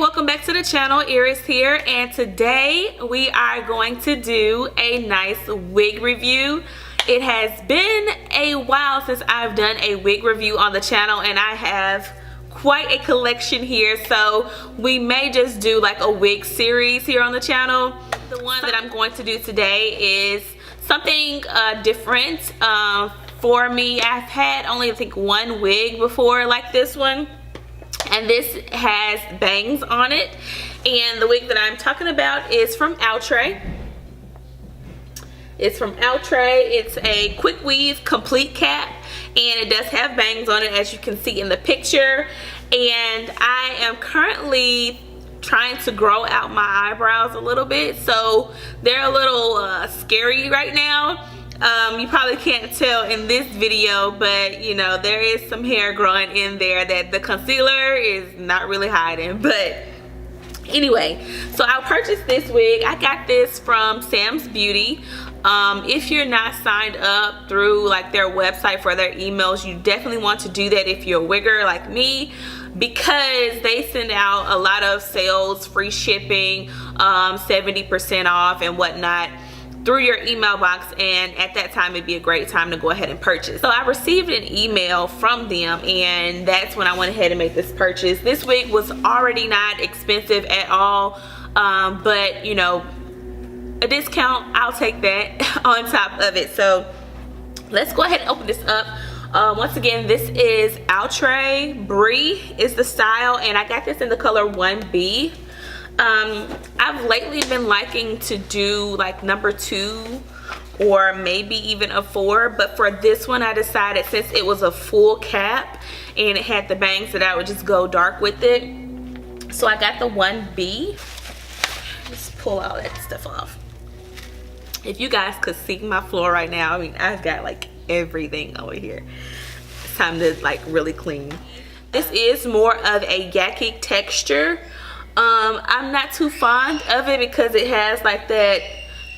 welcome back to the channel. Eris here, and today we are going to do a nice wig review. It has been a while since I've done a wig review on the channel, and I have quite a collection here, so we may just do like a wig series here on the channel. The one that I'm going to do today is something different for me. I've had only I think one wig before like this one, and this has bangs on it, and the wig that I'm talking about is from Outre. It's from Outre. It's a quick weave complete cap, and it does have bangs on it, as you can see in the picture. And I am currently trying to grow out my eyebrows a little bit, so they're a little scary right now. You probably can't tell in this video, but you know, there is some hair growing in there that the concealer is not really hiding. But anyway, so I purchased this wig. I got this from Sam's Beauty. If you're not signed up through like their website for their emails, you definitely want to do that if you're a wigger like me, because they send out a lot of sales, free shipping, 70% off and whatnot through your email box, and at that time it'd be a great time to go ahead and purchase. So I received an email from them, and that's when I went ahead and made this purchase. This wig was already not expensive at all, but you know, a discount, I'll take that on top of it. So let's go ahead and open this up. Once again, this is Outre. Brie is the style, and I got this in the color 1B. I've lately been liking to do like number 2 or maybe even a 4, but for this one I decided, since it was a full cap and it had the bangs, that I would just go dark with it. So I got the 1B. Let's pull all that stuff off. If you guys could see my floor right now, I mean, I've got like everything over here. It's time to like really clean. This is more of a yaki texture. I'm not too fond of it because it has like that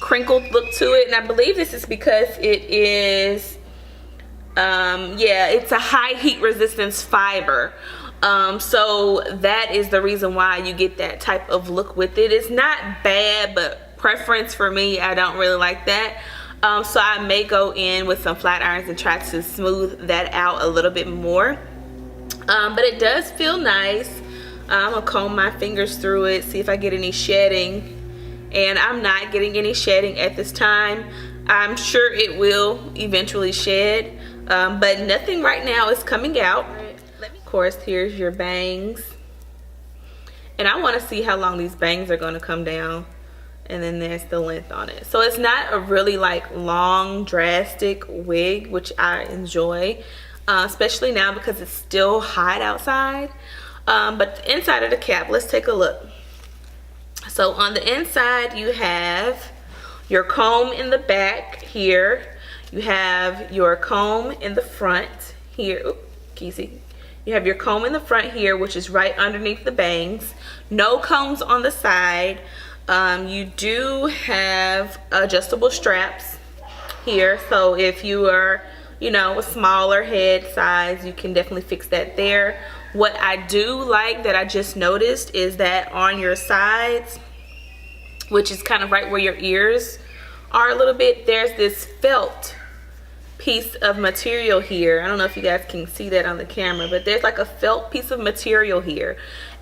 crinkled look to it, and I believe this is because it is yeah, it's a high heat resistance fiber. So that is the reason why you get that type of look with it. It's not bad, but preference for me, I don't really like that. So I may go in with some flat irons and try to smooth that out a little bit more. But it does feel nice. I'm gonna comb my fingers through it, see if I get any shedding, and I'm not getting any shedding at this time. I'm sure it will eventually shed, but nothing right now is coming out. Of course, here's your bangs, and I want to see how long these bangs are going to come down, and then there's the length on it. So it's not a really like long drastic wig, which I enjoy, especially now because it's still hot outside. But the inside of the cap, let's take a look. So on the inside you have your comb in the back here, you have your comb in the front here. Oop, can you see? You have your comb in the front here, which is right underneath the bangs. No combs on the side. You do have adjustable straps here, so if you are, you know, a smaller head size, you can definitely fix that there. What I do like that I just noticed is that on your sides, which is kind of right where your ears are a little bit, there's this felt piece of material here. I don't know if you guys can see that on the camera, but there's like a felt piece of material here,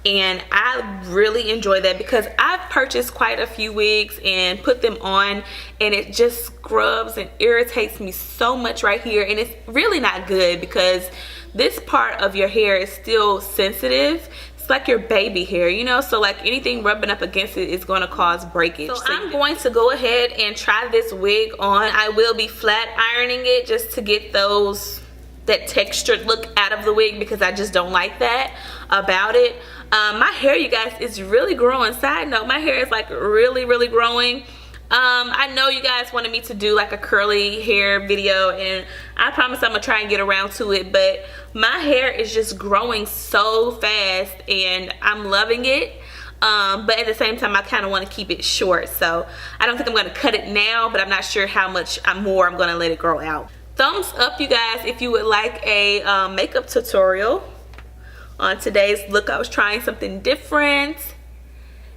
and I really enjoy that because I've purchased quite a few wigs and put them on, and it just scrubs and irritates me so much right here, and it's really not good because this part of your hair is still sensitive. It's like your baby hair, you know, so like anything rubbing up against it is going to cause breakage. So I'm going to go ahead and try this wig on. I will be flat ironing it just to get that textured look out of the wig, because I just don't like that about it. My hair, you guys, is really growing. Side note, my hair is like really growing. I know you guys wanted me to do like a curly hair video, and I promise I'm gonna try and get around to it, but my hair is just growing so fast and I'm loving it. But at the same time, I kind of want to keep it short, so I don't think I'm gonna cut it now, but I'm not sure how much more I'm gonna let it grow out. Thumbs up, you guys, if you would like a makeup tutorial on today's look. I was trying something different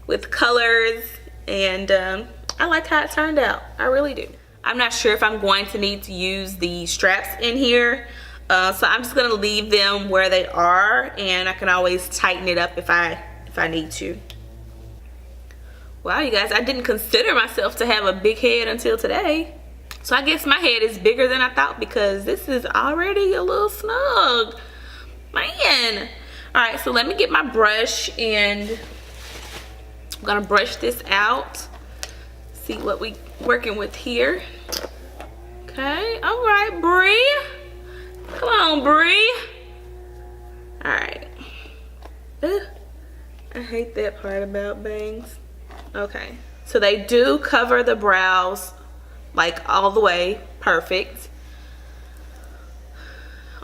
with colors, and I like how it turned out. I really do. I'm not sure if I'm going to need to use the straps in here, so I'm just gonna leave them where they are, and I can always tighten it up if I need to. Wow, you guys, I didn't consider myself to have a big head until today. So I guess my head is bigger than I thought, because this is already a little snug. Man. Alright, so let me get my brush, and I'm gonna brush this out. See what we working with here. Okay, alright, Brie. Come on, Brie. Alright. I hate that part about bangs. Okay, so they do cover the brows like all the way perfect.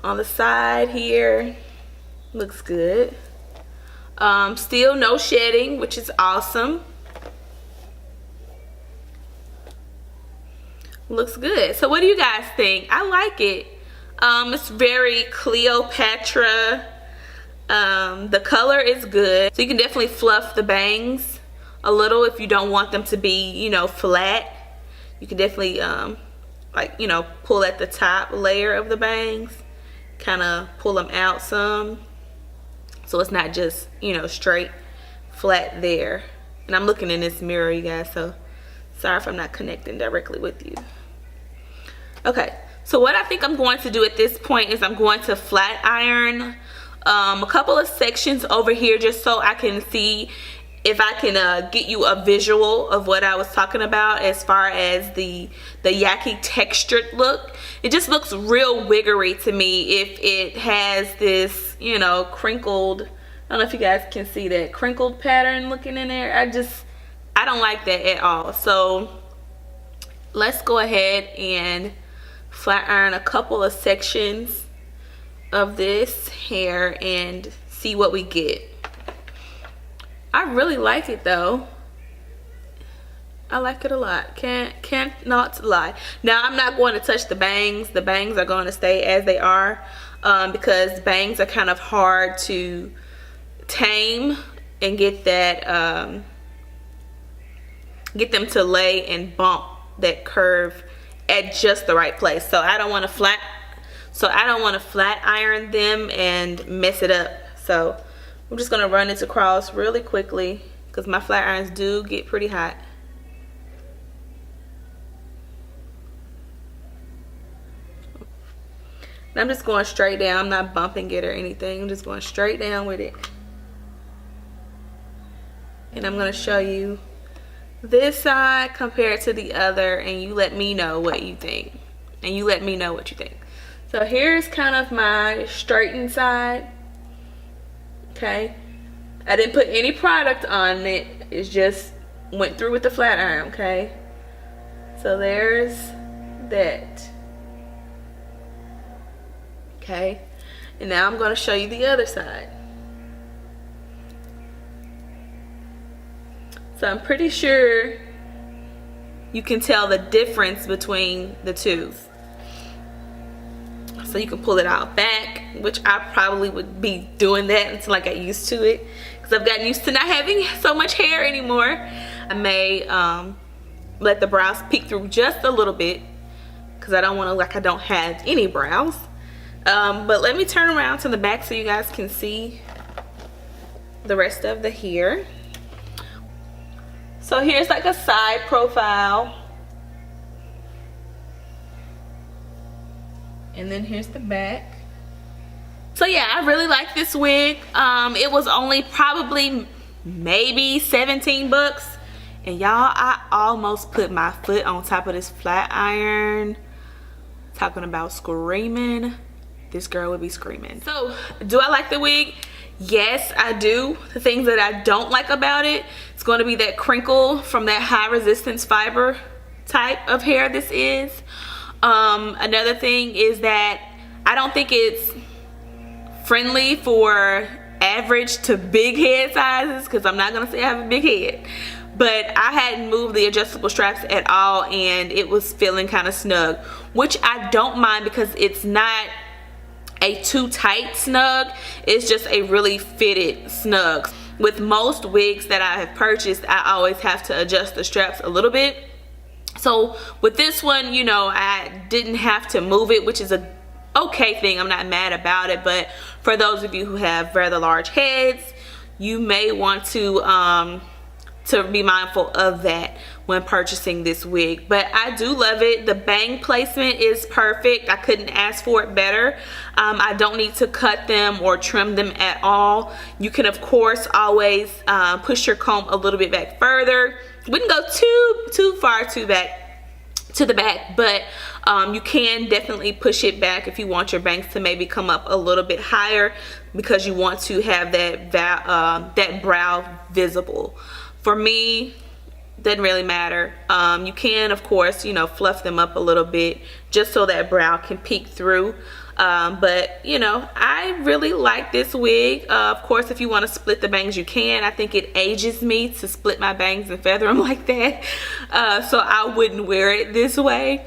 On the side here, looks good. Still no shedding, which is awesome. Looks good. So what do you guys think? I like it. It's very Cleopatra. The color is good, so you can definitely fluff the bangs a little if you don't want them to be, you know, flat. You can definitely like, you know, pull at the top layer of the bangs, kind of pull them out some, so it's not just, you know, straight flat there. And I'm looking in this mirror, you guys, so sorry if I'm not connecting directly with you. Okay, so what I think I'm going to do at this point is I'm going to flat iron a couple of sections over here, just so I can see if I can get you a visual of what I was talking about as far as the yaki textured look. It just looks real wiggery to me if it has this, you know, crinkled, I don't know if you guys can see that crinkled pattern looking in there. I don't like that at all. So let's go ahead and flat iron a couple of sections of this hair and see what we get. I really like it though. I like it a lot. Can't not lie. Now I'm not going to touch the bangs. The bangs are going to stay as they are, because bangs are kind of hard to tame and get that get them to lay and bump that curve at just the right place. So I don't want to flat iron them and mess it up. So I'm just gonna run this across really quickly, because my flat irons do get pretty hot. And I'm just going straight down. I'm not bumping it or anything. I'm just going straight down with it. And I'm gonna show you this side compared to the other, and you let me know what you think. So here's kind of my straightened side. Okay, I didn't put any product on it. It just went through with the flat iron. Okay, so there's that. Okay, and now I'm going to show you the other side. So I'm pretty sure you can tell the difference between the two. So you can pull it out back, which I probably would be doing that until I got used to it, because I've gotten used to not having so much hair anymore. I may let the brows peek through just a little bit, because I don't want to look like I don't have any brows. But let me turn around to the back so you guys can see the rest of the hair. So here's like a side profile. And then here's the back. So yeah, I really like this wig. It was only probably maybe 17 bucks. And y'all, I almost put my foot on top of this flat iron. Talking about screaming. This girl would be screaming. So, do I like the wig? Yes, I do. The things that I don't like about it, it's going to be that crinkle from that high resistance fiber type of hair this is. Another thing is that I don't think it's friendly for average to big head sizes, because I'm not going to say I have a big head. But I hadn't moved the adjustable straps at all, and it was feeling kind of snug, which I don't mind, because it's not a too tight snug. It's just a really fitted snug. With most wigs that I have purchased, I always have to adjust the straps a little bit. So with this one, you know, I didn't have to move it, which is a okay thing. I'm not mad about it, but for those of you who have rather large heads, you may want to be mindful of that when purchasing this wig. But I do love it. The bang placement is perfect. I couldn't ask for it better. I don't need to cut them or trim them at all. You can of course always push your comb a little bit back further. Wouldn't go too far to the back, but you can definitely push it back if you want your bangs to maybe come up a little bit higher, because you want to have that brow visible. For me, doesn't really matter. You can of course, you know, fluff them up a little bit just so that brow can peek through. But you know, I really like this wig. Of course, if you want to split the bangs, you can. I think it ages me to split my bangs and feather them like that, so I wouldn't wear it this way,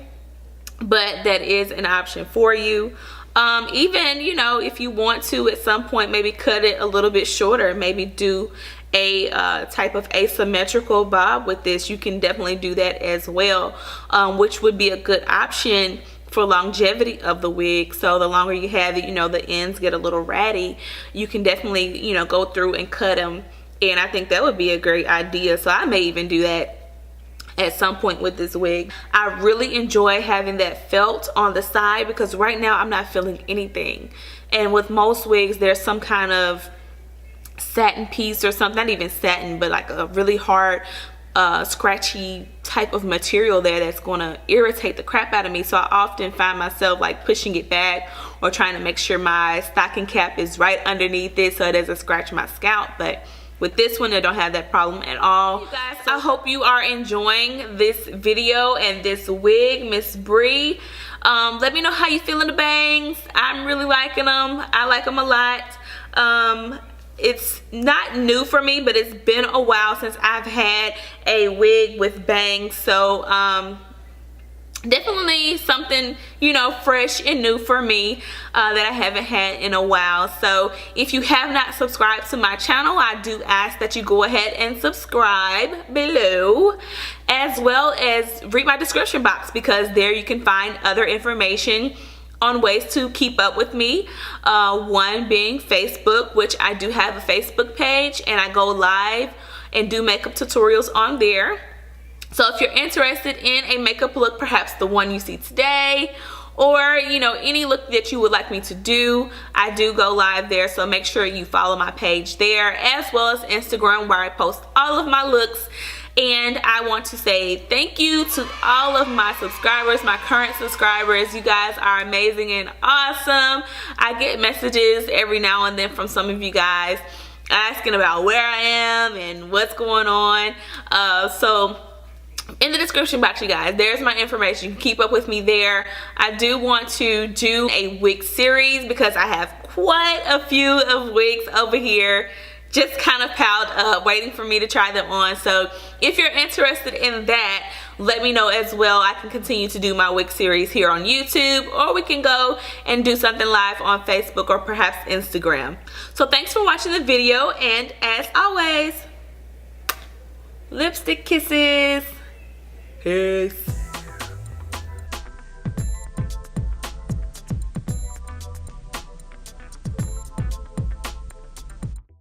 but that is an option for you. Even, you know, if you want to at some point maybe cut it a little bit shorter, maybe do a type of asymmetrical bob with this, you can definitely do that as well, which would be a good option for longevity of the wig. So the longer you have it, you know, the ends get a little ratty, you can definitely, you know, go through and cut them, and I think that would be a great idea. So I may even do that at some point with this wig. I really enjoy having that felt on the side, because right now I'm not feeling anything, and with most wigs there's some kind of satin piece or something, not even satin, but like a really hard scratchy type of material there that's going to irritate the crap out of me. So I often find myself like pushing it back or trying to make sure my stocking cap is right underneath it so it doesn't scratch my scalp. But with this one, I don't have that problem at all. You guys, I hope you are enjoying this video and this wig, Miss Brie. Let me know how you feeling the bangs. I'm really liking them. I like them a lot. It's not new for me, but it's been a while since I've had a wig with bangs. So definitely something, you know, fresh and new for me that I haven't had in a while. So if you have not subscribed to my channel, I do ask that you go ahead and subscribe below, as well as read my description box, because there you can find other information on ways to keep up with me. One being Facebook, which I do have a Facebook page and I go live and do makeup tutorials on there. So if you're interested in a makeup look, perhaps the one you see today, or you know, any look that you would like me to do, I do go live there. So make sure you follow my page there, as well as Instagram, where I post all of my looks. And I want to say thank you to all of my subscribers, my current subscribers. You guys are amazing and awesome. I get messages every now and then from some of you guys asking about where I am and what's going on. So in the description box, you guys, there's my information. You can keep up with me there. I do want to do a wig series because I have quite a few of wigs over here just kind of piled up waiting for me to try them on. So if you're interested in that, let me know as well. I can continue to do my wig series here on YouTube, or we can go and do something live on Facebook or perhaps Instagram. So thanks for watching the video, and as always, lipstick kisses. Peace.